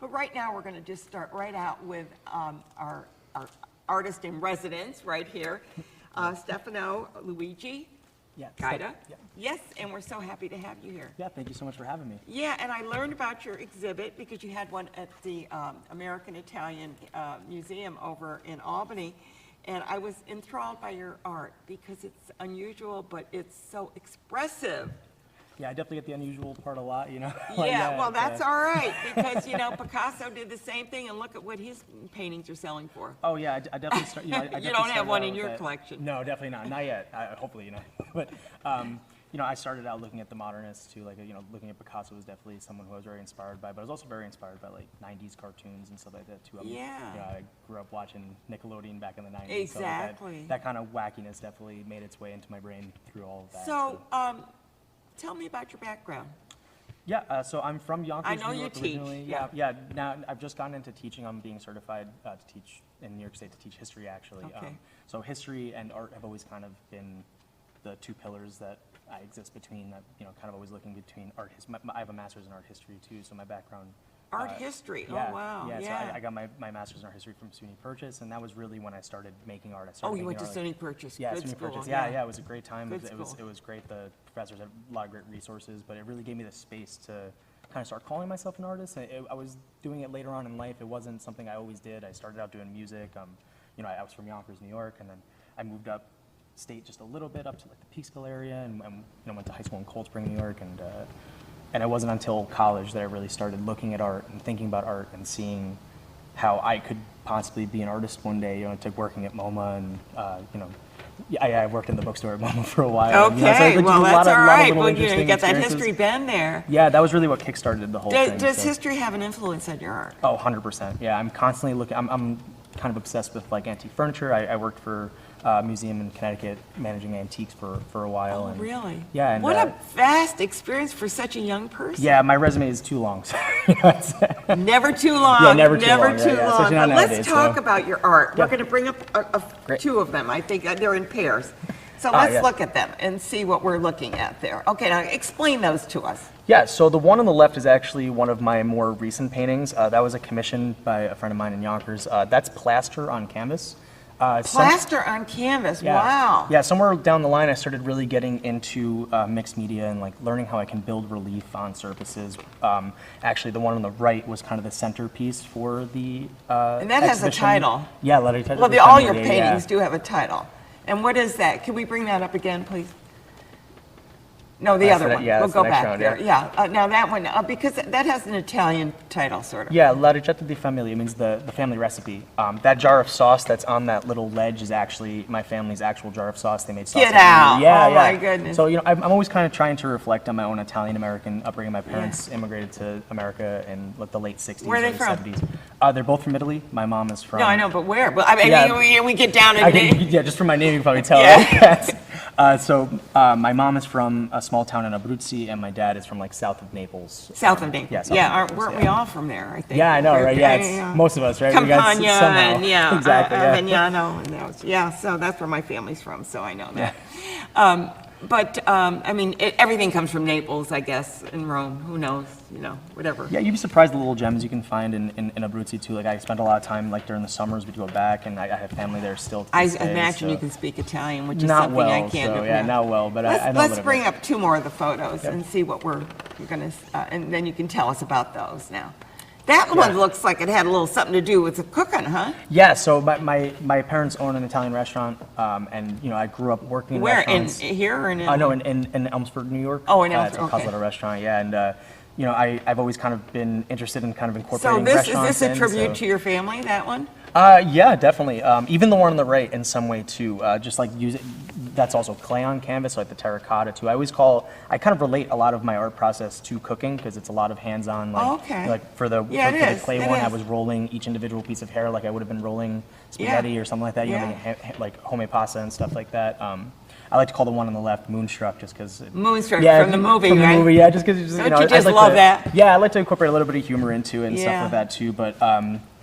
But right now, we're going to just start right out with our artist in residence right here, Stefano, Luigi, Yeah, Guida. yeah. Yes, and we're so happy to have you here. Yeah, thank you so much for having me. Yeah, and I learned about your exhibit because you had one at the American Italian Museum over in Albany, and I was enthralled by your art because it's unusual, but it's so expressive. Yeah, I definitely get the unusual part a lot, you know. Yeah, well, that's all right, because, you know, Picasso did the same thing, and look at what his paintings are selling for. Oh, yeah, I definitely start, You don't have one in your collection. No, definitely not yet, hopefully, you know. But, you know, I started out looking at the modernists, too, like, you know, looking at Picasso was definitely someone who I was very inspired by, but I was also very inspired by, like, 90s cartoons and stuff like that, too. Yeah. You know, I grew up watching Nickelodeon back in the 90s. Exactly. So that kind of wackiness definitely made its way into my brain through all of that. So, tell me about your background. Yeah, so I'm from Yonkers, I know New you York teach, originally. yeah. Yeah. Now I've just gotten into teaching. I'm being certified to teach in New York State to teach history, actually. Okay. So history and art have always kind of been the two pillars that I exist between. You know, kind of always looking between art. I have a master's in art history too, so my background. Art history. Yeah, Oh, wow. Yeah. Yeah. So I got my master's in art history from SUNY Purchase, and that was really when I started making art. Oh, you went to SUNY Purchase. Yeah, Good SUNY school. Purchase. Yeah, it was a great time. Good It was school. great. The professors had a lot of great resources, but it really gave me the space to kind of start calling myself an artist. I was doing it later on in life. It wasn't something I always did. I started out doing music. You know, I was from Yonkers, New York, and then I moved up state just a little bit up to like the Peekskill area, and you know, went to high school in Cold Spring, New York, and it wasn't until college that I really started looking at art and thinking about art and seeing how I could possibly be an artist one day. You know, to working at MoMA, and you know, I worked in the bookstore at MoMA for a while. Okay, You know, so just well, that's all right. Well, you interesting got that experiences. history bend there. Yeah, that was really what kickstarted the whole thing. Does so. history have an influence on your art? Oh, 100%. Yeah, I'm constantly looking. I'm kind of obsessed with like antique furniture. I worked for a museum in Connecticut managing antiques for a while. Oh, and, really? Yeah. And, what a vast experience for such a young person. Yeah, my resume is too long. So, you know, Never too long. Yeah, never too long. Too Yeah, long. especially not But let's nowadays, talk so. about your art. Yeah. We're going to bring up Great. two of them. I think they're in pairs. So let's yeah. look at them and see what we're looking at there. Okay, now explain those to us. Yeah, so the one on the left is actually one of my more recent paintings. That was a commission by a friend of mine in Yonkers. That's plaster on canvas. Plaster on canvas. Yeah. Wow. Yeah, somewhere down the line, I started really getting into mixed media and like learning how I can build relief on surfaces. Actually, the one on the right was kind of the centerpiece for the And that has a exhibition. title. Yeah, Letter Title. Well, all your paintings do have a title. And what is that? Can we bring that up again, please? No, the other so that- one. yeah, We'll that's go the next back round, there. yeah. Yeah. Now that one, because that has an Italian title, sort of. Yeah, La ricetta di famiglia means the family recipe. That jar of sauce that's on that little ledge is actually my family's actual jar of sauce. They made sauce. Get out. Yeah, Oh, yeah. my goodness. So, you know, I'm always kind of trying to reflect on my own Italian-American upbringing. My parents immigrated to America in like the late 60s, Where are they early from? 70s. They're both from Italy. My mom is from... No, I know, but where? But I mean, Yeah. we get down I and can, yeah, just from my name, you can probably tell. Yeah. Right? So my mom is from a small town in Abruzzi, and my dad is from like south of Naples. South of Naples. Yeah, south Yeah, of Naples, weren't we all from there, I think? Yeah, I know, right? Yeah, it's most of us, right? We got Campagna somehow. and yeah, Exactly, yeah. Avignano and those. Yeah, so that's where my family's from, so I know that. I mean, everything comes from Naples, I guess, and Rome. Who knows? You know, whatever. Yeah, you'd be surprised the little gems you can find in Abruzzi too. Like I spent a lot of time like during the summers, we'd go back, and I have family there still. To I this day, imagine so. you can speak Italian, which is Not something well, I can't so, do. yeah, not well, but I know Let's what bring up two more of the photos Yep. and see what we're going to, and then you can tell us about those now. That one looks like it had a little something to do with the cooking, huh? Yeah, so my parents own an Italian restaurant, and you know I grew up working in Where, in restaurants. here or in? No, in Elmsford, New York. Oh, in It's a Elmsford, okay. Cosletto restaurant, yeah, and you know I've always kind of been interested in kind of So incorporating is restaurants. this a tribute so. to your family, that one? Yeah, definitely. Even the one on the right, in some way too. Just like use it. That's also clay on canvas, like the terracotta too. I kind of relate a lot of my art process to cooking because it's a lot of hands-on. Like, Oh, okay. Like for the Yeah, it for is, the clay it one, I is. was rolling each individual piece of hair like I would have been rolling spaghetti or something like that. You know, Yeah. making like homemade pasta and stuff like that. I like to call the one on the left Moonstruck just because. Moonstruck from the movie, from right? the movie, yeah, just because Don't you just love that? Yeah, I like to incorporate a little bit of humor into it and Yeah. stuff like that too. But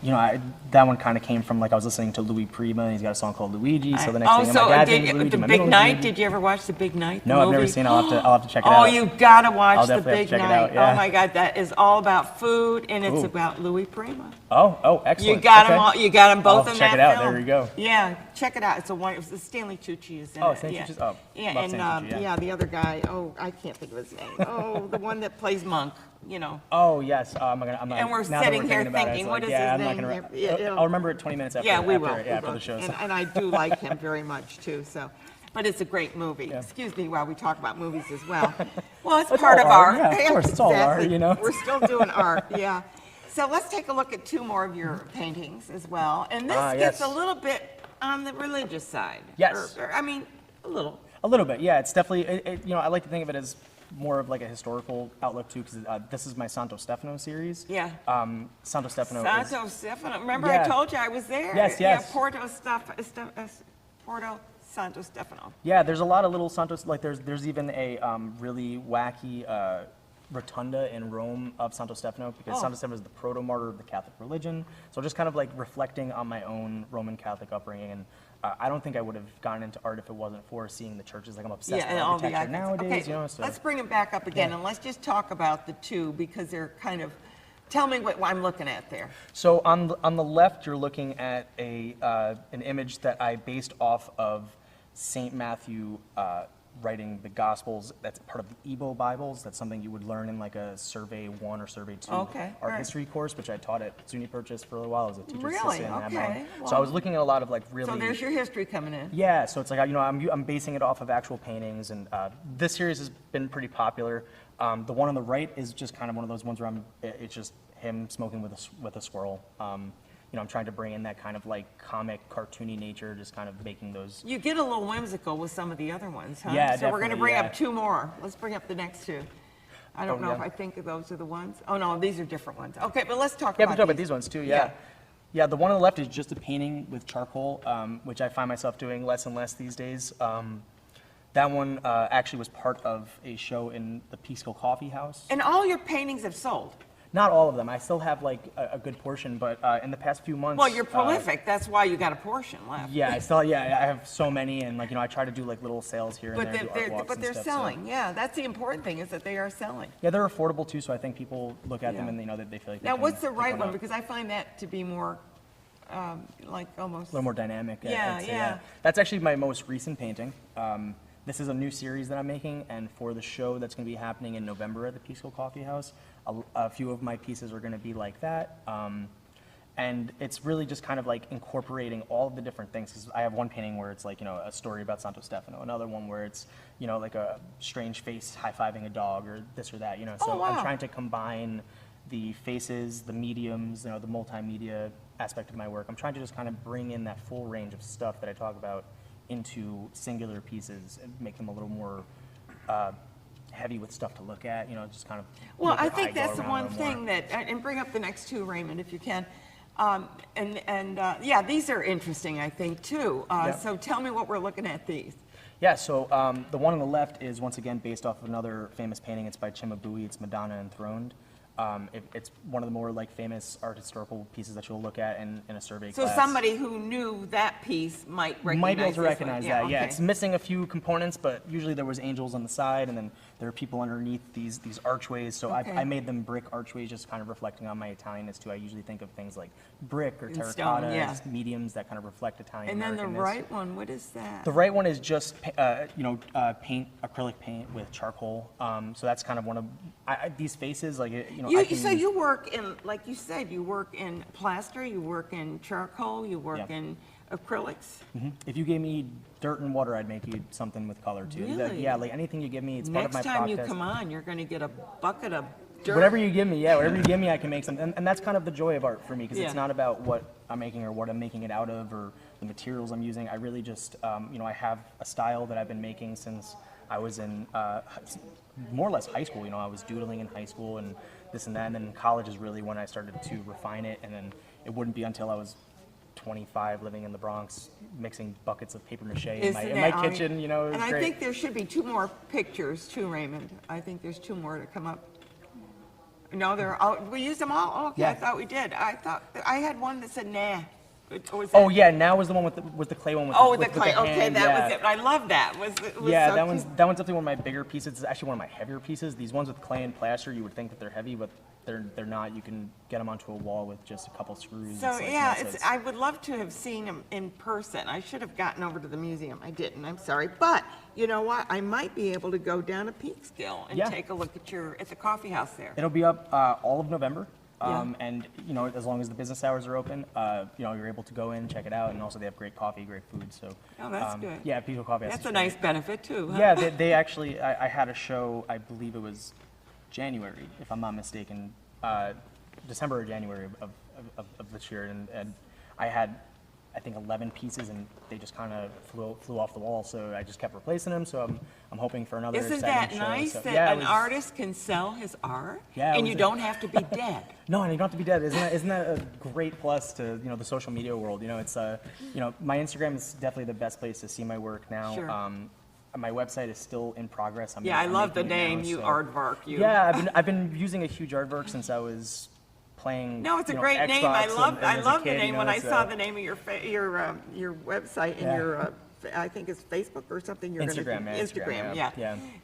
that one kind of came from, like, I was listening to Louis Prima, and he's got a song called Luigi, so the next Oh, thing, so my dad's name's did Luigi, the my Big middle name's Night? Luigi. Did you ever watch the Big Night? No, I've never seen it. I'll have to check it Oh, out. you gotta watch I'll the definitely have Big to check it Night. out, yeah. Oh my God, that is all about food, and it's Ooh. about Louis Prima. Oh, excellent. You got Okay. them all. You got them both I'll in check that it out. film. There you go. Yeah, check it out. It's a wonderful. Stanley Tucci is in Oh, it. Stanley yeah. Tucci's- oh, yeah, love and Stanley Tucci, yeah. the other guy. Oh, I can't think of his name. Oh, the one that plays Monk. Oh, yes. I'm not, And we're now that sitting here about it, thinking, it's what like, is his I'm name? not gonna, Yeah, I'll remember it 20 minutes after, Yeah, we will. after the show. So. And I do like him very much too. So, but it's a great movie. Yeah. Excuse me while we talk about movies as well. Well, it's It's part all of art. art. Yeah, of course, it's all art, We're still doing art. Yeah. So let's take a look at two more of your paintings as well. And this gets yes. a little bit on the religious side. Yes. I mean, a little. A little bit, yeah. It's definitely, I like to think of it as more of like a historical outlook too, because this is my Santo Stefano series. Yeah. Santo Stefano Santo Stefano. Remember Yeah. I told you I was there? Yes, Yeah, yes. Porto Santo Stefano. Yeah, there's a lot of little Santos, like there's even a really wacky rotunda in Rome of Santo Stefano, because Oh. Santo Stefano is the proto-martyr of the Catholic religion. So just kind of like reflecting on my own Roman Catholic upbringing, and I don't think I would have gotten into art if it wasn't for seeing the churches. Like I'm obsessed and with all the architecture icons. nowadays, Okay, so. let's bring it back up again, Yeah. and let's just talk about the two, because they're kind of, tell me what I'm looking at there. So on the left, you're looking at an image that I based off of Saint Matthew writing the Gospels. That's part of the Igbo Bibles. That's something you would learn in like a Survey 1 or Survey 2 Okay, art alright. history course, which I taught at SUNY Purchase for a little while as a teacher's Really? assistant. and Okay, So I well- was looking at a lot of like really. So there's your history coming in. Yeah, so it's like, I'm basing it off of actual paintings, and this series has been pretty popular. The one on the right is just kind of one of those ones where it's just him smoking with a squirrel. I'm trying to bring in that kind of like comic, cartoony nature, just kind of making those. You get a little whimsical with some of the other ones, huh? Yeah, So we're going to definitely, bring yeah. up two more. Let's bring up the next two. I don't Oh, know yeah. if I think those are the ones. Oh, no, these are different ones. Okay, but let's talk Yeah, about we talk about these ones too, yeah. Yeah. Yeah, the one on the left is just a painting with charcoal, which I find myself doing less and less these days. That one actually was part of a show in the Peekskill Coffee House. And all your paintings have sold. Not all of them. I still have like a good portion, but in the past few months. Well, you're prolific. That's why you got a portion left. Yeah, I have so many, and like I try to do like little sales here and But there. do art walks and they're stuff, so- selling. Yeah, that's the important thing, is that they are selling. Yeah, they're affordable too, so I think people look at them Yeah. and that they feel like. Now, they what's the can right pick one? up. Because I find that to be more, like almost. A little more dynamic. Yeah, I'd say, yeah. That's actually my most recent painting. This is a new series that I'm making, and for the show that's going to be happening in November at the Peekskill Coffee House, a few of my pieces are going to be like that. And it's really just kind of like incorporating all of the different things. 'Cause I have one painting where it's like, a story about Santo Stefano, another one where it's, like a strange face high-fiving a dog or this or that, So Oh, wow. I'm trying to combine the faces, the mediums, the multimedia aspect of my work. I'm trying to just kind of bring in that full range of stuff that I talk about into singular pieces and make them a little more heavy with stuff to look at, just kind of. Well, make I your think eye go that's the around one a little more. thing that, and bring up the next two, Raymond, if you can. Yeah, these are interesting, I think, too. Yeah. So tell me what we're looking at these. Yeah, so the one on the left is once again based off of another famous painting. It's by Cimabue. It's Madonna Enthroned. It's one of the more like famous art historical pieces that you'll look at in a survey So class. somebody who knew that piece might recognize Might be able to this one. recognize that, yeah. okay. It's missing a few components, but usually there was angels on the side, and then there are people underneath these archways. So Okay. I made them brick archways, just kind of reflecting on my Italianness too. I usually think of things like brick or And terracotta stone, yeah. as mediums that kind of reflect Italian And then the Americanness. right one, what is that? The right one is just paint, acrylic paint with charcoal. So that's kind of one of these faces, like I can, So you work in, like you said, you work in plaster, you work in charcoal, you work Yeah. in acrylics. if you gave me dirt and water, I'd make you something with color too. Really? Yeah, like anything you give me, it's part of my Next time you process. come on, you're gonna get a bucket of dirt. Whatever you give me, yeah, whatever you give me, I can make something. And that's kind of the joy of art for me, because Yeah. it's not about what I'm making or what I'm making it out of or the materials I'm using. I really just, I have a style that I've been making since I was in more or less high school. I was doodling in high school and this and that. And then college is really when I started to refine it. And then it wouldn't be until I was 25 living in the Bronx mixing buckets of paper mache in my kitchen, it was And I great. think there should be two more pictures too, Raymond. I think there's two more to come up. No, they're all, we used them all? Oh, okay, I Yeah. thought we did. I thought, I had one that said nah. Or was Oh that- yeah, now was the one with the clay one with Oh, the, the with clay, the okay, hand, that yeah. was it. I love that. Was Yeah, so that one's cute. definitely one of my bigger pieces. It's actually one of my heavier pieces. These ones with clay and plaster, you would think that they're heavy, but they're not. You can get them onto a wall with just a couple screws. So, It's like, yeah, you know, I would love to have seen them in person. I should have gotten over to the museum. I didn't, I'm sorry. But, you know what? I might be able to go down to Peekskill and Yeah. take a look at the coffee house there. It'll be up all of November. Yeah. And you know, as long as the business hours are open, you know, you're able to go in, check it out, and also they have great coffee, great food. So, Oh, that's good. Yeah, Peaceful Coffee House That's is a great. nice benefit, too, huh? Yeah, they actually, I had a show, I believe it was January, if I'm not mistaken, December or January of this year, and I had, I think, 11 pieces, and they just kind of flew off the wall, so I just kept replacing them, so I'm hoping for another Isn't exciting that show. nice So, that yeah, it an was- artist can sell his art? Yeah, it And was you a- don't have to be dead. No, and you don't have to be dead. Isn't that a great plus to, you know, the social media world? You know, it's you know, my Instagram is definitely the best place to see my work now. Sure. My website is still in progress. Yeah, I I'm love the making it now, name, you so- aardvark, you. Yeah, I've been using a huge aardvark since I was playing. No, it's a you know, great name. I Xbox love, and I as a love the kid, you name. know, When I it's, saw the name of your website and Yeah. your, I think it's Facebook or something you're gonna do. Instagram, yeah, Instagram, yeah.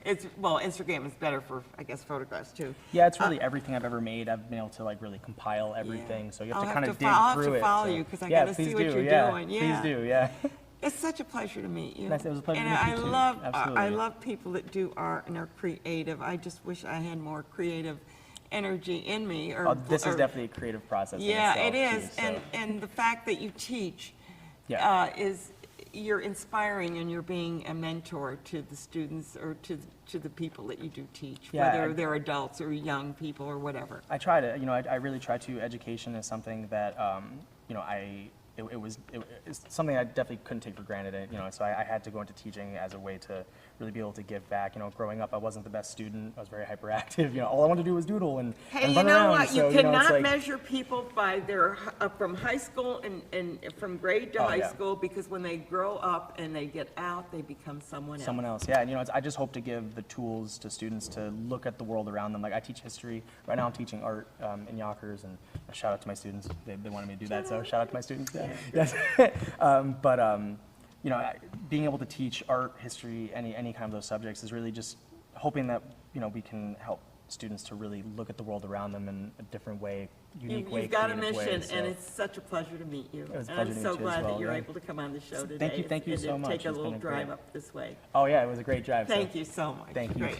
yeah. Well, Instagram is better for, I guess, photographs too. Yeah, it's really everything I've ever made. I've been able to like really compile everything, so you have I'll to have kind to of dig I'll have through to it. follow so- you, 'cause I yeah, gotta see please what do, you're yeah. doing, yeah. Please do, yeah. It's such a pleasure to meet you. Nice, it was a pleasure to And meet you, I too. love, I Absolutely. love people that do art and are creative. I just wish I had more creative energy in me. Oh, this is or- definitely a creative process. in Yeah, it itself, is, too, so- and the fact that you teach Yeah. you're inspiring and you're being a mentor to the students or to the people that you do teach, Yeah, whether I- they're adults or young people or whatever. I try to, you know, I really try to. Education is something that, you know, it's something I definitely couldn't take for granted. You know, so I had to go into teaching as a way to really be able to give back. You know, growing up, I wasn't the best student. I was very hyperactive. You know, all I wanted to do was doodle and Hey, you run know around. what? So, You know, it's cannot like- measure people by their, from high school and from grade to Oh, high yeah. school, because when they grow up and they get out, they become someone else. Someone else, yeah. And, you know, I just hope to give the tools to students to look at the world around them. Like, I teach history. Right now I'm teaching art in Yonkers, and a shout out to my students. They wanted me to do that, so shout out to my students. Yeah. Yes. You know, being able to teach art, history, any kind of those subjects is really just hoping that, you know, we can help students to really look at the world around them in a different way, unique way, You've got a creative way, mission, so- and it's such a pleasure to meet you. was a And I'm pleasure to so meet you as glad that well, you're yeah. able to come on the show today. Thank you and so much. Take a It's little been drive great. up this way. Oh, yeah, it was a great drive. so Thank you so much. Thank you. Great. I'm